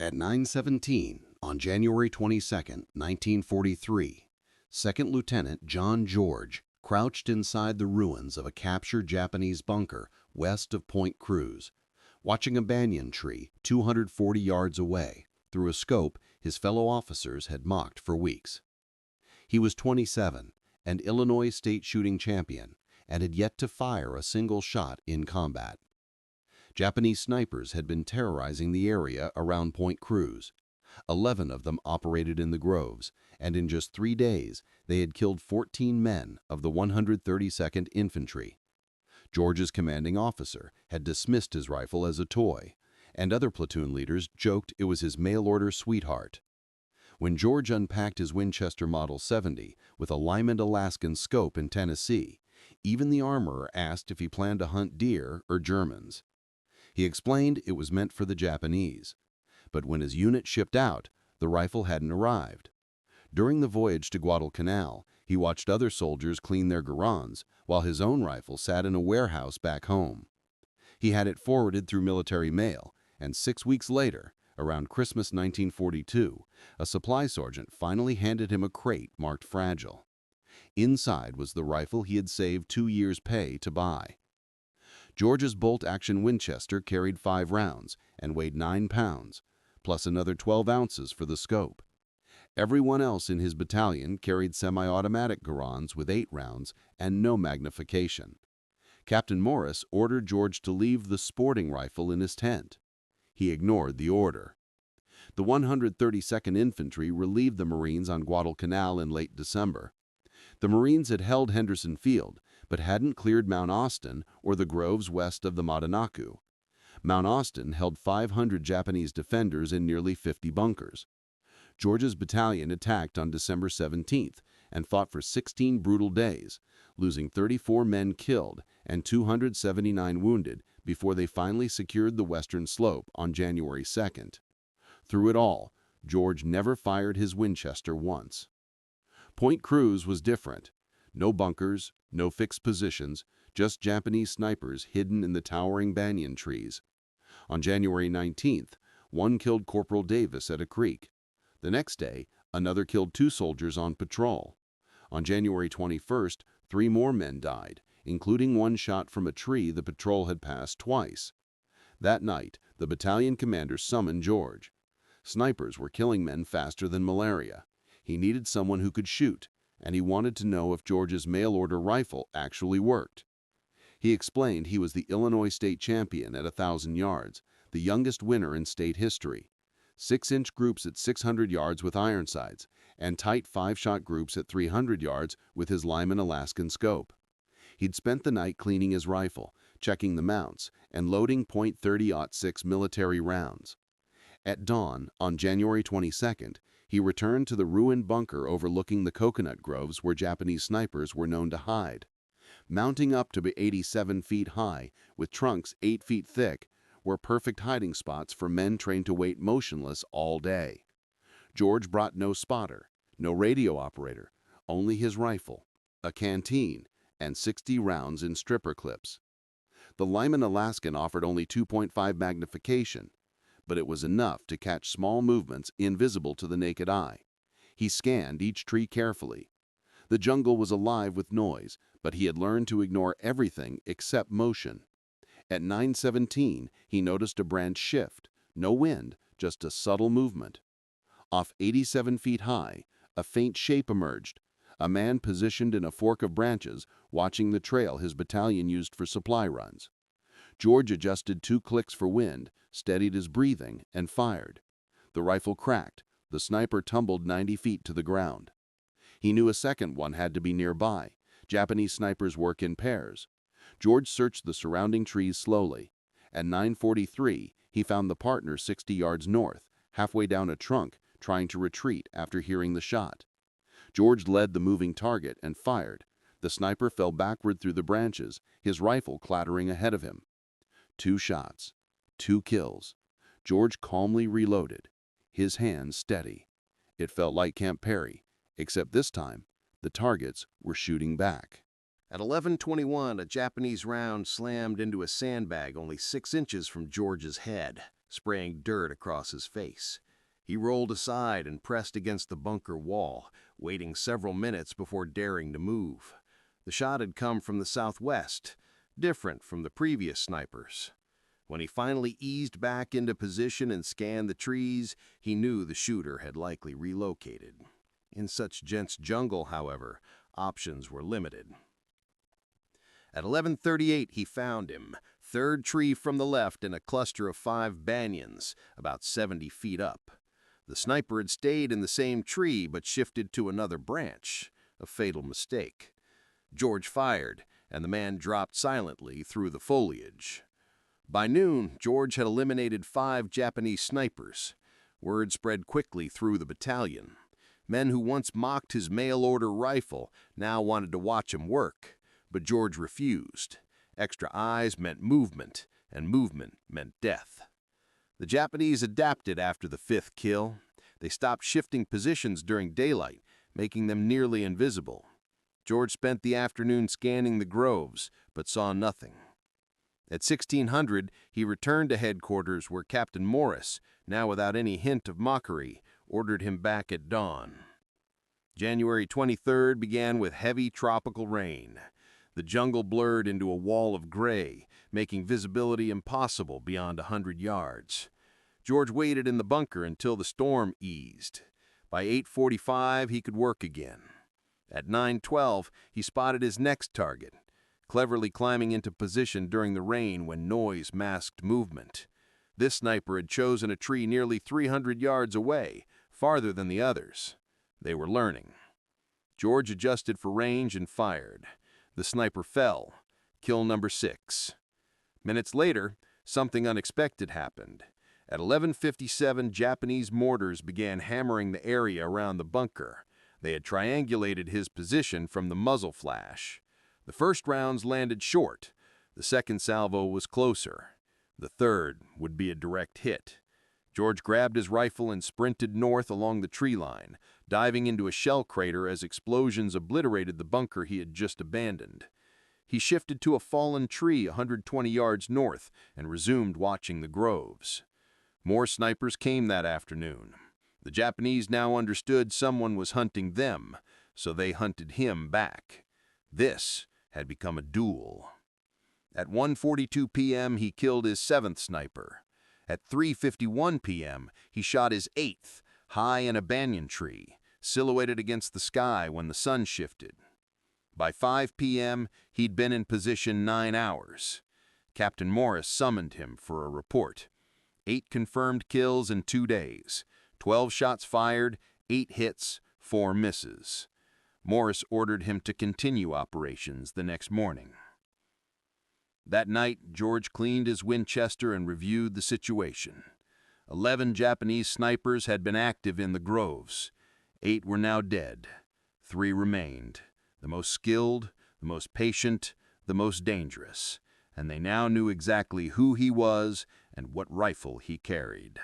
At 9:17 on January 22, 1943, Second Lieutenant John George crouched inside the ruins of a captured Japanese bunker west of Point Cruz, watching a banyan tree 240 yards away through a scope his fellow officers had mocked for weeks. He was 27 and Illinois state shooting champion and had yet to fire a single shot in combat. Japanese snipers had been terrorizing the area around Point Cruz. 11 of them operated in the groves, and in just 3 days they had killed 14 men of the 132nd Infantry. George's commanding officer had dismissed his rifle as a toy, and other platoon leaders joked it was his mail-order sweetheart. When George unpacked his Winchester Model 70 with a Lyman Alaskan scope in Tennessee, even the armorer asked if he planned to hunt deer or Germans. He explained it was meant for the Japanese, but when his unit shipped out, the rifle hadn't arrived. During the voyage to Guadalcanal, he watched other soldiers clean their garons while his own rifle sat in a warehouse back home. He had it forwarded through military mail, and 6 weeks later, around Christmas 1942, a supply sergeant finally handed him a crate marked fragile. Inside was the rifle he had saved 2 years' pay to buy. George's bolt-action Winchester carried 5 rounds and weighed 9 pounds, plus another 12 ounces for the scope. Everyone else in his battalion carried semi-automatic garons with 8 rounds and no magnification. Captain Morris ordered George to leave the sporting rifle in his tent. He ignored the order. The 132nd Infantry relieved the Marines on Guadalcanal in late December. The Marines had held Henderson Field, but hadn't cleared Mount Austin or the groves west of the Matanaku. Mount Austin held 500 Japanese defenders in nearly 50 bunkers. George's battalion attacked on December 17th and fought for 16 brutal days, losing 34 men killed and 279 wounded before they finally secured the western slope on January 2nd. Through it all, George never fired his Winchester once. Point Cruz was different. No bunkers, no fixed positions, just Japanese snipers hidden in the towering banyan trees. On January 19th, one killed Corporal Davis at a creek. The next day, another killed 2 soldiers on patrol. On January 21st, 3 more men died, including one shot from a tree the patrol had passed twice. That night, the battalion commander summoned George. Snipers were killing men faster than malaria. He needed someone who could shoot, and he wanted to know if George's mail-order rifle actually worked. He explained he was the Illinois state champion at 1,000 yards, the youngest winner in state history. 6-inch groups at 600 yards with iron sights, and tight 5-shot groups at 300 yards with his Lyman Alaskan scope. He'd spent the night cleaning his rifle, checking the mounts, and loading .30-06 military rounds. At dawn, on January 22nd, he returned to the ruined bunker overlooking the coconut groves where Japanese snipers were known to hide. Mounting up to be 87 feet high, with trunks 8 feet thick, were perfect hiding spots for men trained to wait motionless all day. George brought no spotter, no radio operator, only his rifle, a canteen, and 60 rounds in stripper clips. The Lyman Alaskan offered only 2.5 magnification, but it was enough to catch small movements invisible to the naked eye. He scanned each tree carefully. The jungle was alive with noise, but he had learned to ignore everything except motion. At 9:17, he noticed a branch shift, no wind, just a subtle movement. Off 87 feet high, a faint shape emerged, a man positioned in a fork of branches, watching the trail his battalion used for supply runs. George adjusted 2 clicks for wind, steadied his breathing, and fired. The rifle cracked. The sniper tumbled 90 feet to the ground. He knew a second one had to be nearby. Japanese snipers work in pairs. George searched the surrounding trees slowly. At 9:43, he found the partner 60 yards north, halfway down a trunk, trying to retreat after hearing the shot. George led the moving target and fired. The sniper fell backward through the branches, his rifle clattering ahead of him. 2 shots, 2 kills. George calmly reloaded, his hands steady. It felt like Camp Perry, except this time, the targets were shooting back. At 11:21, a Japanese round slammed into a sandbag only 6 inches from George's head. spraying dirt across his face. He rolled aside and pressed against the bunker wall, waiting several minutes before daring to move. The shot had come from the southwest, different from the previous snipers. When he finally eased back into position and scanned the trees, he knew the shooter had likely relocated. In such dense jungle, however, options were limited. At 11:38, he found him, third tree from the left in a cluster of 5 banyans, about 70 feet up. The sniper had stayed in the same tree but shifted to another branch, a fatal mistake. George fired, and the man dropped silently through the foliage. By noon, George had eliminated 5 Japanese snipers. Word spread quickly through the battalion. Men who once mocked his mail-order rifle now wanted to watch him work, but George refused. Extra eyes meant movement, and movement meant death. The Japanese adapted after the 5th kill. They stopped shifting positions during daylight, making them nearly invisible. George spent the afternoon scanning the groves, but saw nothing. At 1600, he returned to headquarters where Captain Morris, now without any hint of mockery, ordered him back at dawn. January 23rd began with heavy tropical rain. The jungle blurred into a wall of gray, making visibility impossible beyond 100 yards. George waited in the bunker until the storm eased. By 8:45, he could work again. At 9:12, he spotted his next target, cleverly climbing into position during the rain when noise masked movement. This sniper had chosen a tree nearly 300 yards away, farther than the others. They were learning. George adjusted for range and fired. The sniper fell. Kill number 6. Minutes later, something unexpected happened. At 11:57, Japanese mortars began hammering the area around the bunker. They had triangulated his position from the muzzle flash. The first rounds landed short. The second salvo was closer. The third would be a direct hit. George grabbed his rifle and sprinted north along the tree line, diving into a shell crater as explosions obliterated the bunker he had just abandoned. He shifted to a fallen tree 120 yards north and resumed watching the groves. More snipers came that afternoon. The Japanese now understood someone was hunting them, so they hunted him back. This had become a duel. At 1:42 p.m., he killed his 7th sniper. At 3:51 p.m., he shot his 8th, high in a banyan tree, silhouetted against the sky when the sun shifted. By 5 p.m., he'd been in position 9 hours. Captain Morris summoned him for a report. 8 confirmed kills in 2 days, 12 shots fired, 8 hits, 4 misses. Morris ordered him to continue operations the next morning. That night, George cleaned his Winchester and reviewed the situation. 11 Japanese snipers had been active in the groves. 8 were now dead. 3 remained, the most skilled, the most patient, the most dangerous, and they now knew exactly who he was and what rifle he carried.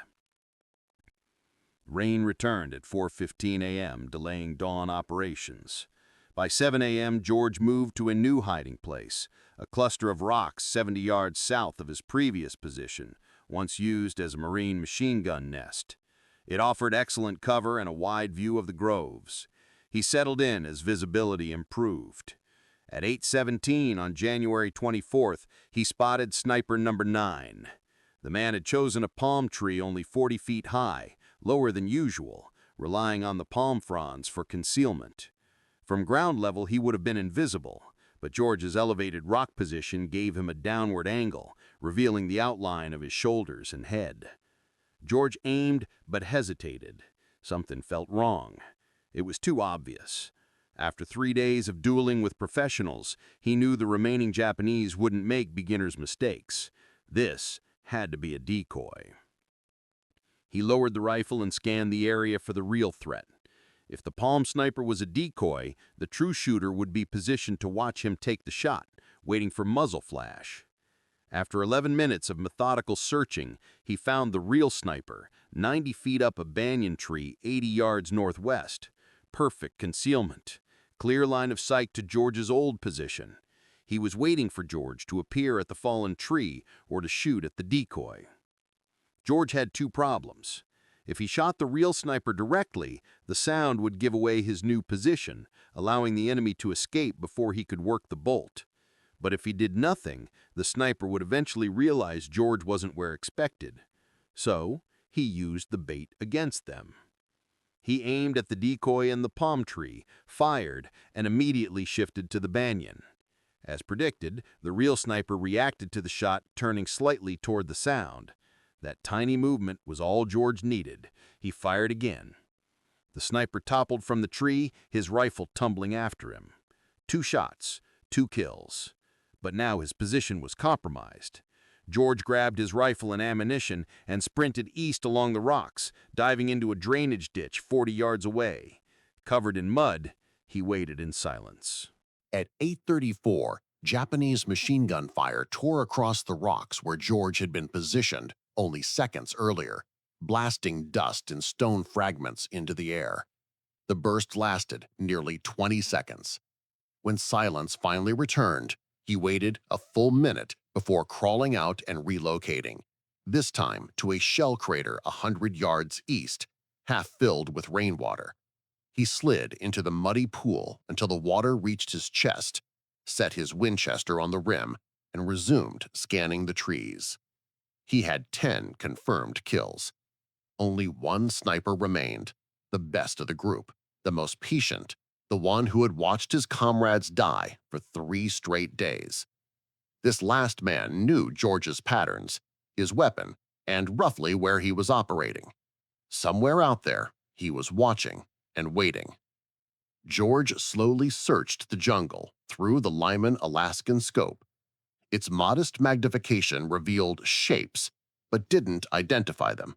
Rain returned at 4:15 a.m., delaying dawn operations. By 7 a.m., George moved to a new hiding place, a cluster of rocks 70 yards south of his previous position, once used as a Marine machine gun nest. It offered excellent cover and a wide view of the groves. He settled in as visibility improved. At 8:17 on January 24th, he spotted sniper number 9. The man had chosen a palm tree only 40 feet high, lower than usual, relying on the palm fronds for concealment. From ground level, he would have been invisible, but George's elevated rock position gave him a downward angle, revealing the outline of his shoulders and head. George aimed but hesitated. Something felt wrong. It was too obvious. After 3 days of dueling with professionals, he knew the remaining Japanese wouldn't make beginner's mistakes. This had to be a decoy. He lowered the rifle and scanned the area for the real threat. If the palm sniper was a decoy, the true shooter would be positioned to watch him take the shot, waiting for muzzle flash. After 11 minutes of methodical searching, he found the real sniper, 90 feet up a banyan tree 80 yards northwest. Perfect concealment. Clear line of sight to George's old position. He was waiting for George to appear at the fallen tree or to shoot at the decoy. George had two problems. If he shot the real sniper directly, the sound would give away his new position, allowing the enemy to escape before he could work the bolt. But if he did nothing, the sniper would eventually realize George wasn't where expected. So, he used the bait against them. He aimed at the decoy in the palm tree, fired, and immediately shifted to the banyan. As predicted, the real sniper reacted to the shot, turning slightly toward the sound. That tiny movement was all George needed. He fired again. The sniper toppled from the tree, his rifle tumbling after him. 2 shots, 2 kills. But now his position was compromised. George grabbed his rifle and ammunition and sprinted east along the rocks, diving into a drainage ditch 40 yards away. Covered in mud, he waited in silence. At 8:34, Japanese machine gun fire tore across the rocks where George had been positioned only seconds earlier, blasting dust and stone fragments into the air. The burst lasted nearly 20 seconds. When silence finally returned, he waited a full minute before crawling out and relocating, this time to a shell crater 100 yards east, half filled with rainwater. He slid into the muddy pool until the water reached his chest, set his Winchester on the rim, and resumed scanning the trees. He had 10 confirmed kills. Only one sniper remained, the best of the group, the most patient, the one who had watched his comrades die for 3 straight days. This last man knew George's patterns, his weapon, and roughly where he was operating. Somewhere out there, he was watching and waiting. George slowly searched the jungle through the Lyman Alaskan scope. Its modest magnification revealed shapes, but didn't identify them.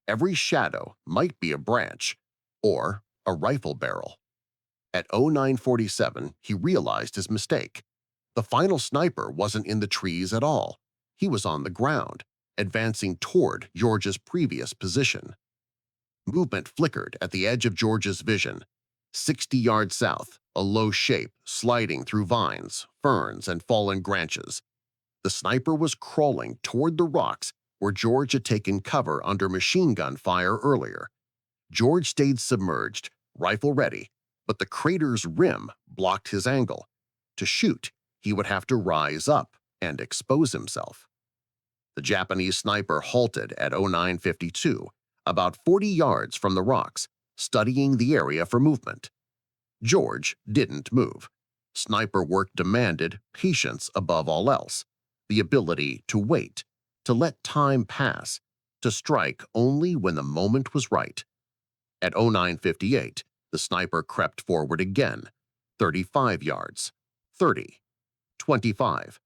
Every shadow might be a branch or a rifle barrel. At 0947, he realized his mistake. The final sniper wasn't in the trees at all. He was on the ground, advancing toward George's previous position. Movement flickered at the edge of George's vision. 60 yards south, a low shape sliding through vines, ferns, and fallen branches. The sniper was crawling toward the rocks where George had taken cover under machine gun fire earlier. George stayed submerged, rifle ready, but the crater's rim blocked his angle. To shoot, he would have to rise up and expose himself. The Japanese sniper halted at 0952, about 40 yards from the rocks, studying the area for movement. George didn't move. Sniper work demanded patience above all else, the ability to wait, to let time pass, to strike only when the moment was right. At 0958, the sniper crept forward again, 35 yards, 30, 25.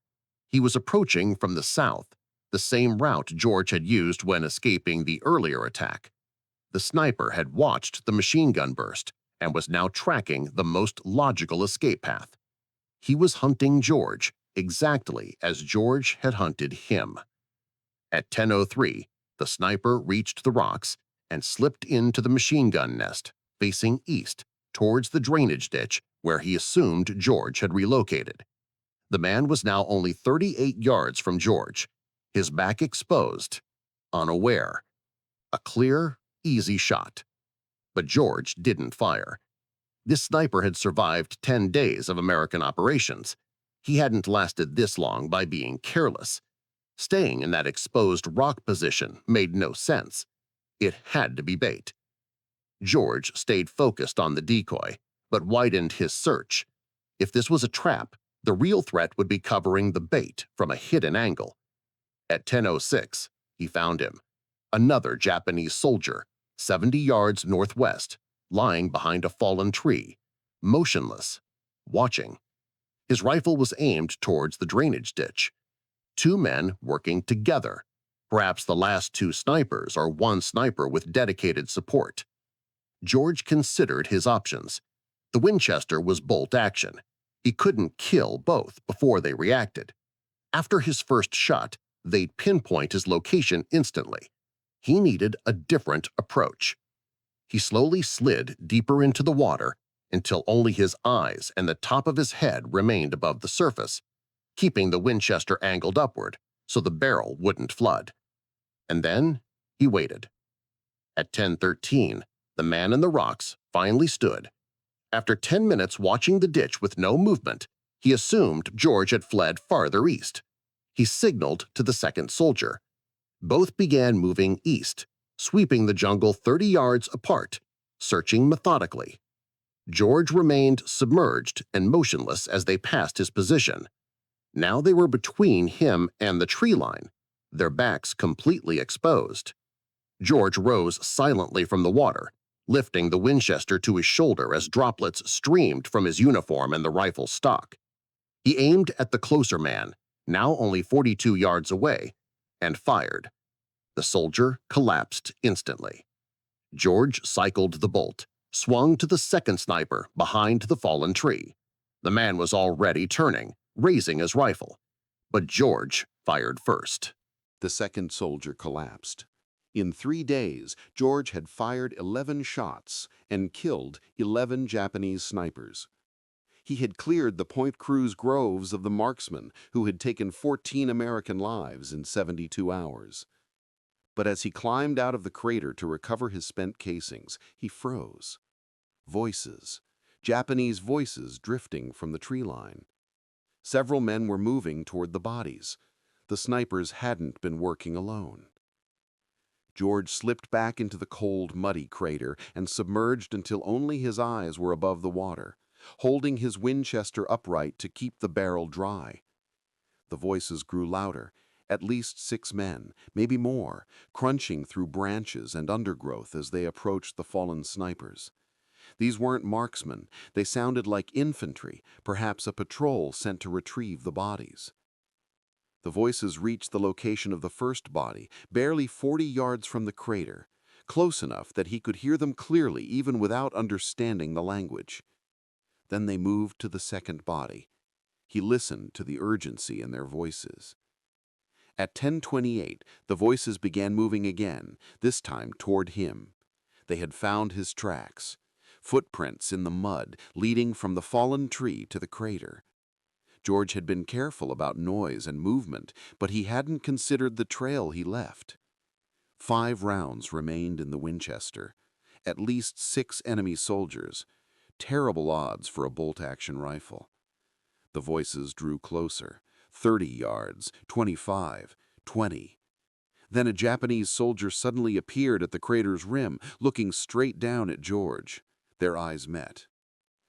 He was approaching from the south, the same route George had used when escaping the earlier attack. The sniper had watched the machine gun burst and was now tracking the most logical escape path. He was hunting George exactly as George had hunted him. At 10:03, the sniper reached the rocks and slipped into the machine gun nest, facing east, towards the drainage ditch where he assumed George had relocated. The man was now only 38 yards from George, his back exposed, unaware. A clear, easy shot. But George didn't fire. This sniper had survived 10 days of American operations. He hadn't lasted this long by being careless. Staying in that exposed rock position made no sense. It had to be bait. George stayed focused on the decoy, but widened his search. If this was a trap, the real threat would be covering the bait from a hidden angle. At 10:06, he found him. Another Japanese soldier, 70 yards northwest, lying behind a fallen tree, motionless, watching. His rifle was aimed towards the drainage ditch. 2 men working together, perhaps the last 2 snipers or one sniper with dedicated support. George considered his options. The Winchester was bolt action. He couldn't kill both before they reacted. After his first shot, they'd pinpoint his location instantly. He needed a different approach. He slowly slid deeper into the water until only his eyes and the top of his head remained above the surface, keeping the Winchester angled upward so the barrel wouldn't flood. And then He waited. At 10:13, the man in the rocks finally stood. After 10 minutes watching the ditch with no movement, he assumed George had fled farther east. He signaled to the second soldier. Both began moving east, sweeping the jungle 30 yards apart, searching methodically. George remained submerged and motionless as they passed his position. Now they were between him and the tree line, their backs completely exposed. George rose silently from the water, lifting the Winchester to his shoulder as droplets streamed from his uniform and the rifle stock. He aimed at the closer man, now only 42 yards away, and fired. The soldier collapsed instantly. George cycled the bolt, swung to the second sniper behind the fallen tree. The man was already turning, raising his rifle. But George fired first. The second soldier collapsed. In 3 days, George had fired 11 shots and killed 11 Japanese snipers. He had cleared the Point Cruz groves of the marksmen who had taken 14 American lives in 72 hours. But as he climbed out of the crater to recover his spent casings, he froze. Voices, Japanese voices drifting from the tree line. Several men were moving toward the bodies. The snipers hadn't been working alone. George slipped back into the cold, muddy crater and submerged until only his eyes were above the water, holding his Winchester upright to keep the barrel dry. The voices grew louder, at least 6 men, maybe more, crunching through branches and undergrowth as they approached the fallen snipers. These weren't marksmen. They sounded like infantry, perhaps a patrol sent to retrieve the bodies. The voices reached the location of the first body, barely 40 yards from the crater, close enough that he could hear them clearly even without understanding the language. Then they moved to the second body. He listened to the urgency in their voices. At 10:28, the voices began moving again, this time toward him. They had found his tracks, footprints in the mud leading from the fallen tree to the crater. George had been careful about noise and movement, but he hadn't considered the trail he left. 5 rounds remained in the Winchester, at least 6 enemy soldiers. Terrible odds for a bolt-action rifle. The voices drew closer. 30 yards, 25, 20. Then a Japanese soldier suddenly appeared at the crater's rim, looking straight down at George. Their eyes met.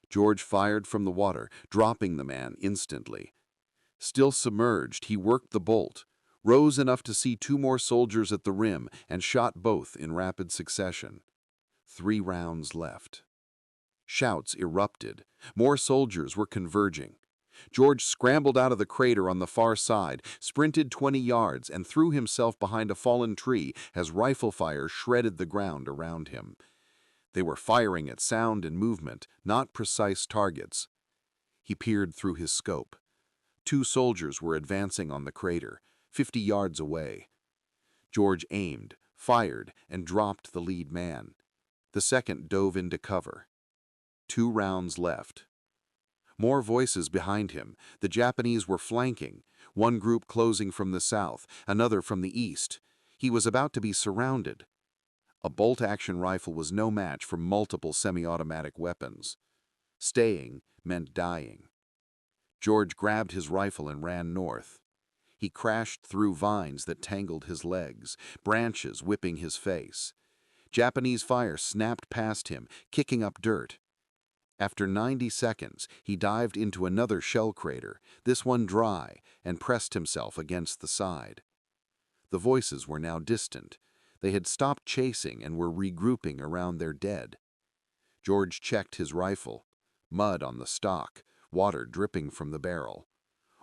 George fired from the water, dropping the man instantly. Still submerged, he worked the bolt, rose enough to see 2 more soldiers at the rim, and shot both in rapid succession. 3 rounds left. Shouts erupted. More soldiers were converging. George scrambled out of the crater on the far side, sprinted 20 yards, and threw himself behind a fallen tree as rifle fire shredded the ground around him. They were firing at sound and movement, not precise targets. He peered through his scope. 2 soldiers were advancing on the crater, 50 yards away. George aimed, fired, and dropped the lead man. The second dove into cover. 2 rounds left. More voices behind him. The Japanese were flanking, one group closing from the south, another from the east. He was about to be surrounded. A bolt-action rifle was no match for multiple semi-automatic weapons. Staying meant dying. George grabbed his rifle and ran north. He crashed through vines that tangled his legs, branches whipping his face. Japanese fire snapped past him, kicking up dirt. After 90 seconds, he dived into another shell crater, this one dry, and pressed himself against the side. The voices were now distant. They had stopped chasing and were regrouping around their dead. George checked his rifle. Mud on the stock, water dripping from the barrel.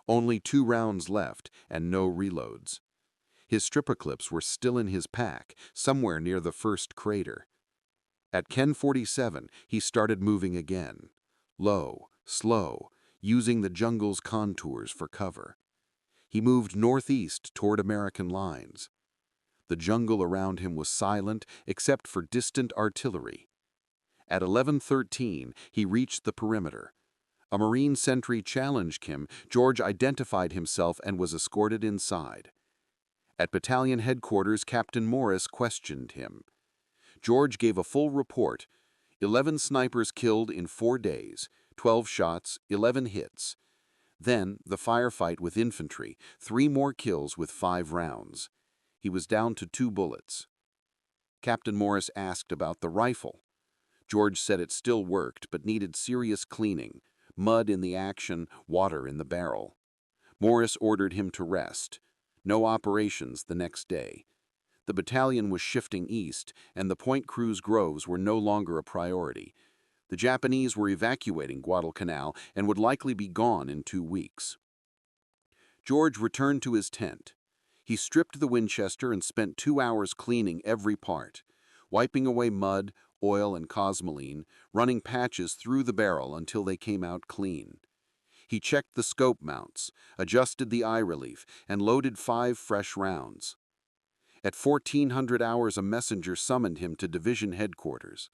Only 2 rounds left and no reloads. His stripper clips were still in his pack, somewhere near the first crater. At 10:47, he started moving again. Low, slow, using the jungle's contours for cover. He moved northeast toward American lines. The jungle around him was silent except for distant artillery. At 11:13, he reached the perimeter. A Marine sentry challenged him. George identified himself and was escorted inside. At battalion headquarters, Captain Morris questioned him. George gave a full report. 11 snipers killed in 4 days, 12 shots, 11 hits. Then, the firefight with infantry, 3 more kills with 5 rounds. He was down to 2 bullets. Captain Morris asked about the rifle. George said it still worked, but needed serious cleaning. Mud in the action, water in the barrel. Morris ordered him to rest. No operations the next day. The battalion was shifting east, and the Point Cruz groves were no longer a priority. The Japanese were evacuating Guadalcanal and would likely be gone in 2 weeks. George returned to his tent. He stripped the Winchester and spent 2 hours cleaning every part, wiping away mud, oil, and cosmoline, running patches through the barrel until they came out clean. He checked the scope mounts, adjusted the eye relief, and loaded 5 fresh rounds. At 1400 hours, a messenger summoned him to division headquarters.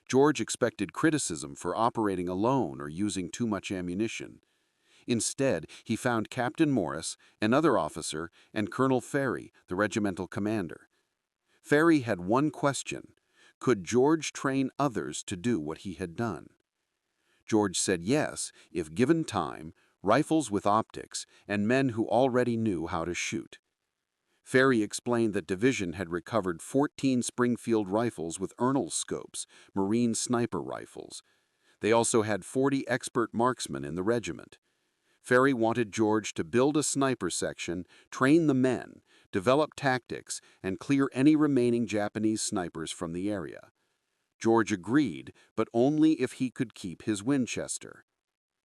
George expected criticism for operating alone or using too much ammunition. Instead, he found Captain Morris, another officer, and Colonel Ferry, the regimental commander. Ferry had one question: could George train others to do what he had done? George said yes, if given time, rifles with optics, and men who already knew how to shoot. Ferry explained that division had recovered 14 Springfield rifles with Ernle's scopes, Marine sniper rifles. They also had 40 expert marksmen in the regiment. Ferry wanted George to build a sniper section, train the men, develop tactics, and clear any remaining Japanese snipers from the area. George agreed, but only if he could keep his Winchester.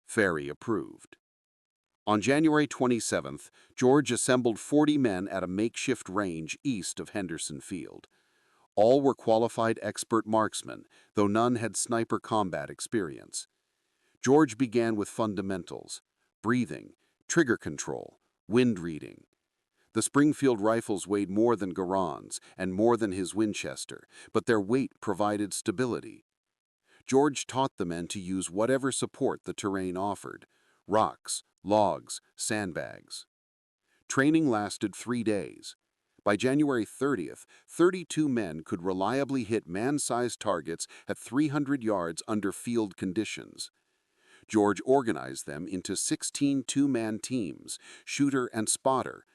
Ferry approved. On January 27th, George assembled 40 men at a makeshift range east of Henderson Field. All were qualified expert marksmen, though none had sniper combat experience. George began with fundamentals: breathing, trigger control, wind reading. The Springfield rifles weighed more than Garand's and more than his Winchester, but their weight provided stability. George taught the men to use whatever support the terrain offered: rocks, logs, sandbags. Training lasted 3 days. By January 30th, 32 men could reliably hit man-sized targets at 300 yards under field conditions. George organized them into 16 two-man teams, shooter and spotter.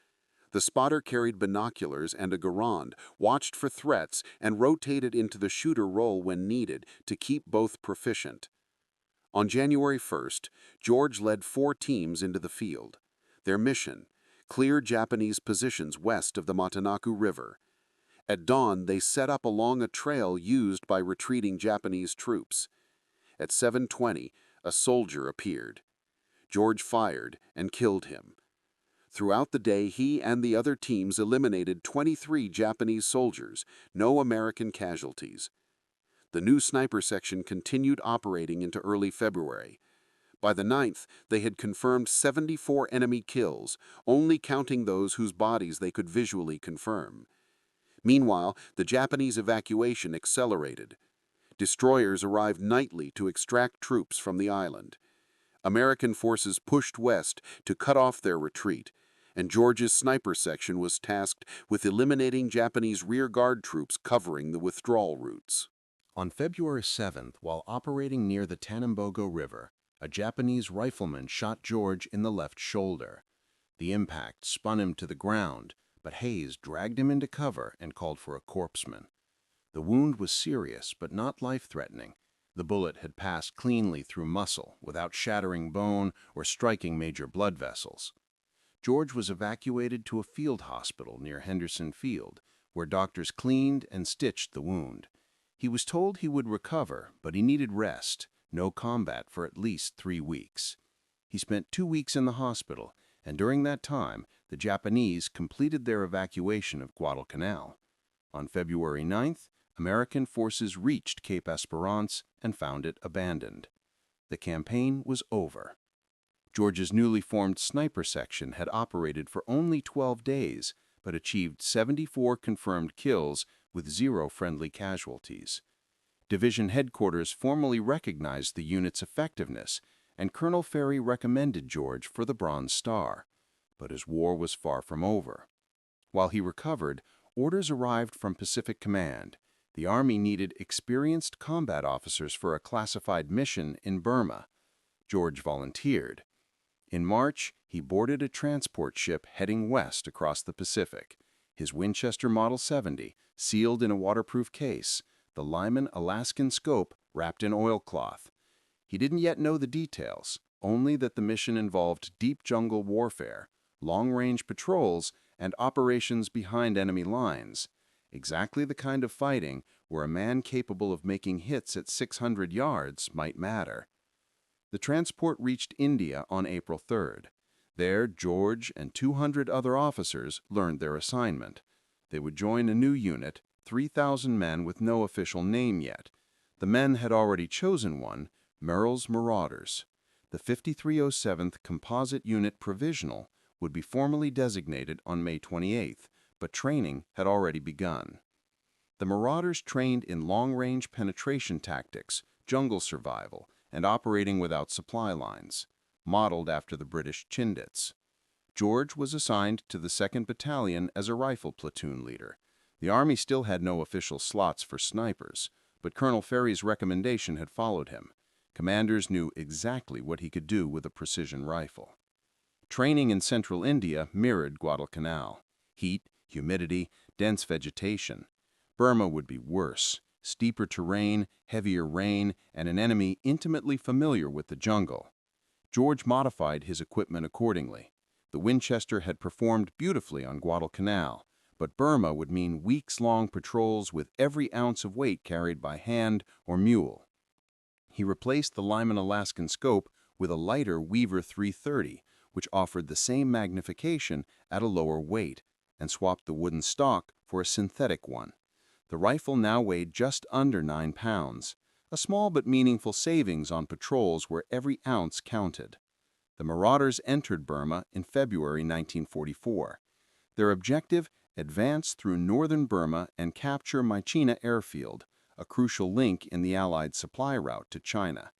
The spotter carried binoculars and a Garand, watched for threats, and rotated into the shooter role when needed to keep both proficient. On January 1st, George led 4 teams into the field. Their mission: clear Japanese positions west of the Matanaku River. At dawn, they set up along a trail used by retreating Japanese troops. At 7:20, a soldier appeared. George fired and killed him. Throughout the day, he and the other teams eliminated 23 Japanese soldiers, no American casualties. The new sniper section continued operating into early February. By the 9th, they had confirmed 74 enemy kills, only counting those whose bodies they could visually confirm. Meanwhile, the Japanese evacuation accelerated. Destroyers arrived nightly to extract troops from the island. American forces pushed west to cut off their retreat, and George's sniper section was tasked with eliminating Japanese rearguard troops covering the withdrawal routes. On February 7th, while operating near the Tanambogo River, a Japanese rifleman shot George in the left shoulder. The impact spun him to the ground, but Hayes dragged him into cover and called for a corpsman. The wound was serious, but not life-threatening. The bullet had passed cleanly through muscle, without shattering bone or striking major blood vessels. George was evacuated to a field hospital near Henderson Field, where doctors cleaned and stitched the wound. He was told he would recover, but he needed rest, no combat for at least 3 weeks. He spent 2 weeks in the hospital, and during that time, the Japanese completed their evacuation of Guadalcanal. On February 9th, American forces reached Cape Esperance and found it abandoned. The campaign was over. George's newly formed sniper section had operated for only 12 days, but achieved 74 confirmed kills with 0 friendly casualties. Division headquarters formally recognized the unit's effectiveness, and Colonel Ferry recommended George for the Bronze Star. But his war was far from over. While he recovered, orders arrived from Pacific Command. The Army needed experienced combat officers for a classified mission in Burma. George volunteered. In March, he boarded a transport ship heading west across the Pacific. His Winchester Model 70, sealed in a waterproof case, the Lyman Alaskan scope wrapped in oilcloth. He didn't yet know the details, only that the mission involved deep jungle warfare, long-range patrols, and operations behind enemy lines. Exactly the kind of fighting where a man capable of making hits at 600 yards might matter. The transport reached India on April 3rd. There, George and 200 other officers learned their assignment. They would join a new unit, 3,000 men with no official name yet. The men had already chosen one, Merrill's Marauders. The 5307th Composite Unit Provisional would be formally designated on May 28th, but training had already begun. The Marauders trained in long-range penetration tactics, jungle survival, and operating without supply lines, modeled after the British Chindits. George was assigned to the 2nd Battalion as a rifle platoon leader. The Army still had no official slots for snipers, but Colonel Ferry's recommendation had followed him. Commanders knew exactly what he could do with a precision rifle. Training in central India mirrored Guadalcanal. Heat, humidity, dense vegetation. Burma would be worse. Steeper terrain, heavier rain, and an enemy intimately familiar with the jungle. George modified his equipment accordingly. The Winchester had performed beautifully on Guadalcanal, but Burma would mean weeks-long patrols with every ounce of weight carried by hand or mule. He replaced the Lyman Alaskan scope with a lighter Weaver 330, which offered the same magnification at a lower weight, and swapped the wooden stock for a synthetic one. The rifle now weighed just under 9 pounds, a small but meaningful savings on patrols where every ounce counted. The Marauders entered Burma in February 1944. Their objective: advance through northern Burma and capture Myitkyina Airfield, a crucial link in the Allied supply route to China.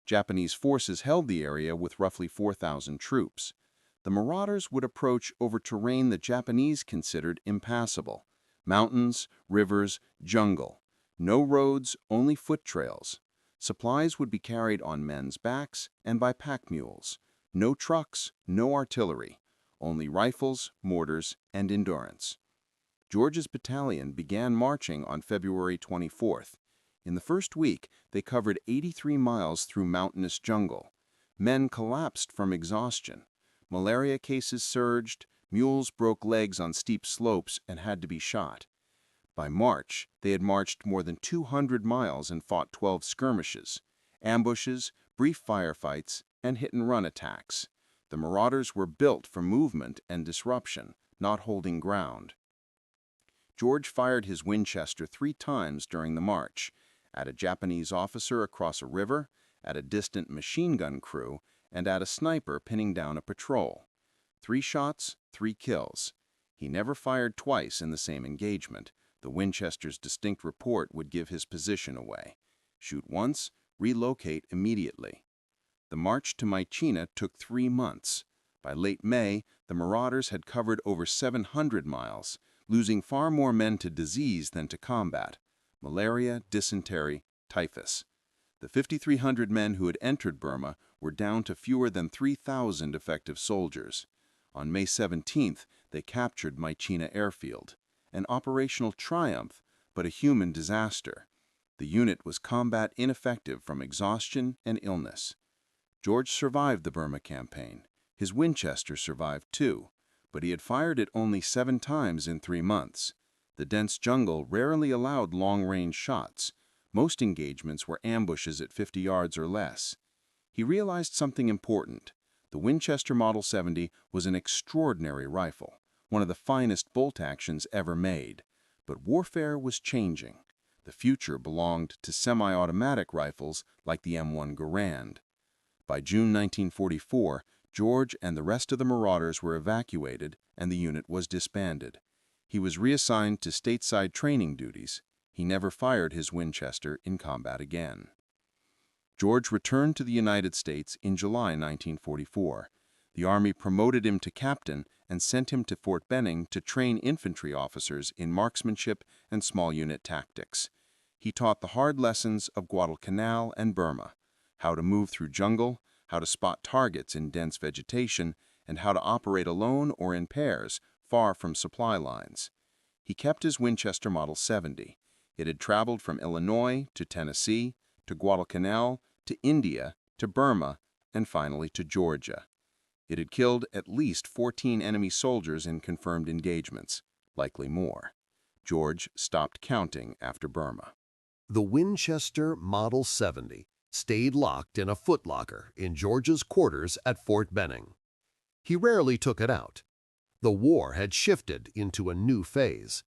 Japanese forces held the area with roughly 4,000 troops. The Marauders would approach over terrain the Japanese considered impassable: mountains, rivers, jungle. No roads, only foot trails. Supplies would be carried on men's backs and by pack mules. No trucks, no artillery. Only rifles, mortars, and endurance. George's battalion began marching on February 24th. In the first week, they covered 83 miles through mountainous jungle. Men collapsed from exhaustion. Malaria cases surged. Mules broke legs on steep slopes and had to be shot. By March, they had marched more than 200 miles and fought 12 skirmishes, ambushes, brief firefights, and hit-and-run attacks. The Marauders were built for movement and disruption, not holding ground. George fired his Winchester 3 times during the march, at a Japanese officer across a river, at a distant machine gun crew, and at a sniper pinning down a patrol. 3 shots, 3 kills. He never fired twice in the same engagement. The Winchester's distinct report would give his position away. Shoot once, relocate immediately. The march to Myitkyina took 3 months. By late May, the Marauders had covered over 700 miles, losing far more men to disease than to combat: malaria, dysentery, typhus. The 5,300 men who had entered Burma were down to fewer than 3,000 effective soldiers. On May 17th, they captured Myitkyina Airfield. An operational triumph, but a human disaster. The unit was combat ineffective from exhaustion and illness. George survived the Burma campaign. His Winchester survived too, but he had fired it only 7 times in 3 months. The dense jungle rarely allowed long-range shots. Most engagements were ambushes at 50 yards or less. He realized something important. The Winchester Model 70 was an extraordinary rifle, one of the finest bolt actions ever made. But warfare was changing. The future belonged to semi-automatic rifles like the M1 Garand. By June 1944, George and the rest of the Marauders were evacuated and the unit was disbanded. He was reassigned to stateside training duties. He never fired his Winchester in combat again. George returned to the United States in July 1944. The Army promoted him to captain and sent him to Fort Benning to train infantry officers in marksmanship and small unit tactics. He taught the hard lessons of Guadalcanal and Burma, how to move through jungle, how to spot targets in dense vegetation, and how to operate alone or in pairs, far from supply lines. He kept his Winchester Model 70. It had traveled from Illinois to Tennessee, to Guadalcanal, to India, to Burma, and finally to Georgia. It had killed at least 14 enemy soldiers in confirmed engagements, likely more. George stopped counting after Burma. The Winchester Model 70 stayed locked in a footlocker in George's quarters at Fort Benning. He rarely took it out. The war had shifted into a new phase.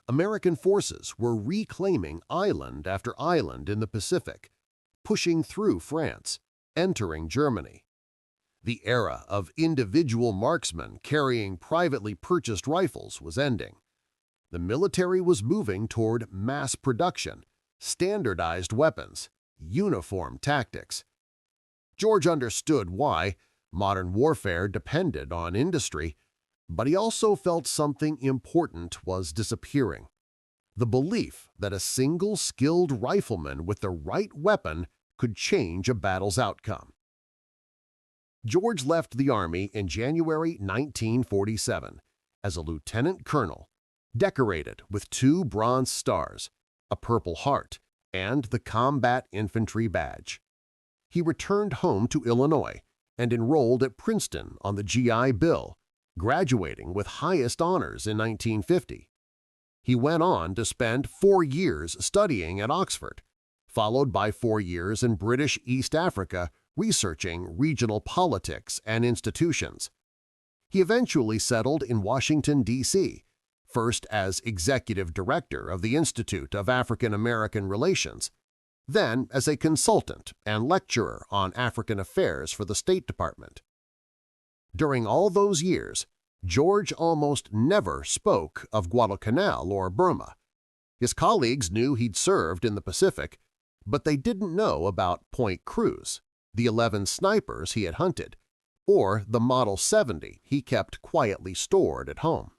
American forces were reclaiming island after island in the Pacific, pushing through France, entering Germany. The era of individual marksmen carrying privately purchased rifles was ending. The military was moving toward mass production, standardized weapons, uniform tactics. George understood why modern warfare depended on industry, but he also felt something important was disappearing: the belief that a single skilled rifleman with the right weapon could change a battle's outcome. George left the Army in January 1947 as a lieutenant colonel, decorated with 2 Bronze Stars, a Purple Heart, and the Combat Infantry Badge. He returned home to Illinois and enrolled at Princeton on the GI Bill, graduating with highest honors in 1950. He went on to spend 4 years studying at Oxford, followed by 4 years in British East Africa researching regional politics and institutions. He eventually settled in Washington, D.C., first as executive director of the Institute of African American Relations, then as a consultant and lecturer on African affairs for the State Department. During all those years, George almost never spoke of Guadalcanal or Burma. His colleagues knew he'd served in the Pacific, but they didn't know about Point Cruz, the 11 snipers he had hunted, or the Model 70 he kept quietly stored at home.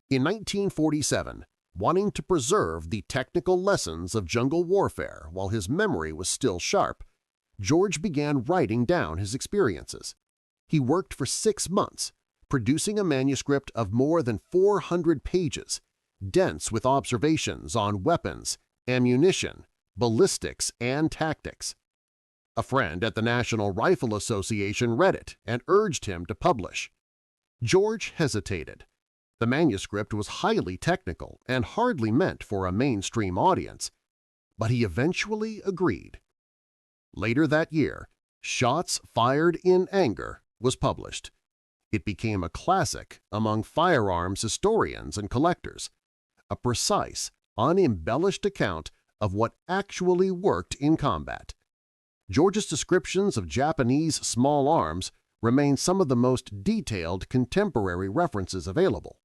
In 1947, wanting to preserve the technical lessons of jungle warfare while his memory was still sharp, George began writing down his experiences. He worked for 6 months, producing a manuscript of more than 400 pages, dense with observations on weapons, ammunition, ballistics, and tactics. A friend at the National Rifle Association read it and urged him to publish. George hesitated. The manuscript was highly technical and hardly meant for a mainstream audience, but he eventually agreed. Later that year, Shots Fired in Anger was published. It became a classic among firearms historians and collectors, a precise, unembellished account of what actually worked in combat. George's descriptions of Japanese small arms remain some of the most detailed contemporary references available.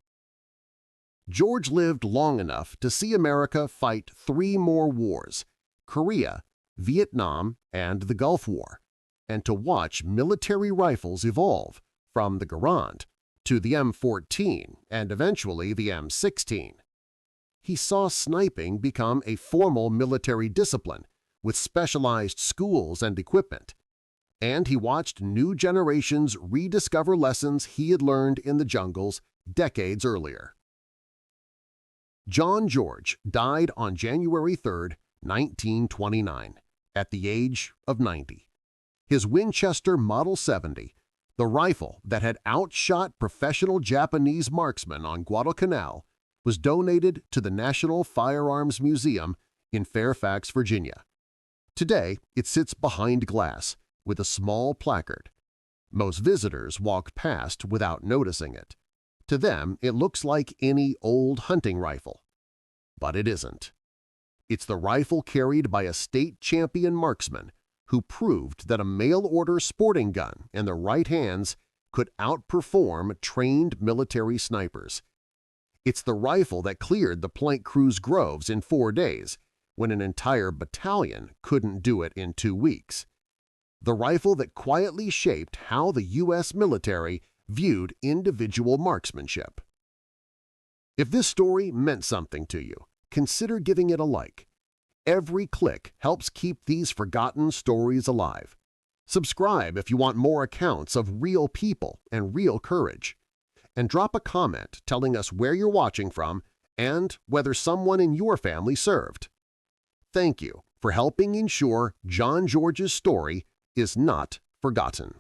George lived long enough to see America fight 3 more wars: Korea, Vietnam, and the Gulf War, and to watch military rifles evolve from the Garand to the M14 and eventually the M16. He saw sniping become a formal military discipline with specialized schools and equipment, and he watched new generations rediscover lessons he had learned in the jungles decades earlier. John George died on January 3, 1929, at the age of 90. His Winchester Model 70, the rifle that had outshot professional Japanese marksmen on Guadalcanal, was donated to the National Firearms Museum in Fairfax, Virginia. Today, it sits behind glass with a small placard. Most visitors walk past without noticing it. To them, it looks like any old hunting rifle. But it isn't. It's the rifle carried by a state champion marksman who proved that a mail-order sporting gun in the right hands could outperform trained military snipers. It's the rifle that cleared the Point Cruz groves in 4 days when an entire battalion couldn't do it in 2 weeks. the rifle that quietly shaped how the U.S. military viewed individual marksmanship. If this story meant something to you, consider giving it a like. Every click helps keep these forgotten stories alive. Subscribe if you want more accounts of real people and real courage. And drop a comment telling us where you're watching from and whether someone in your family served. Thank you for helping ensure John George's story is not forgotten.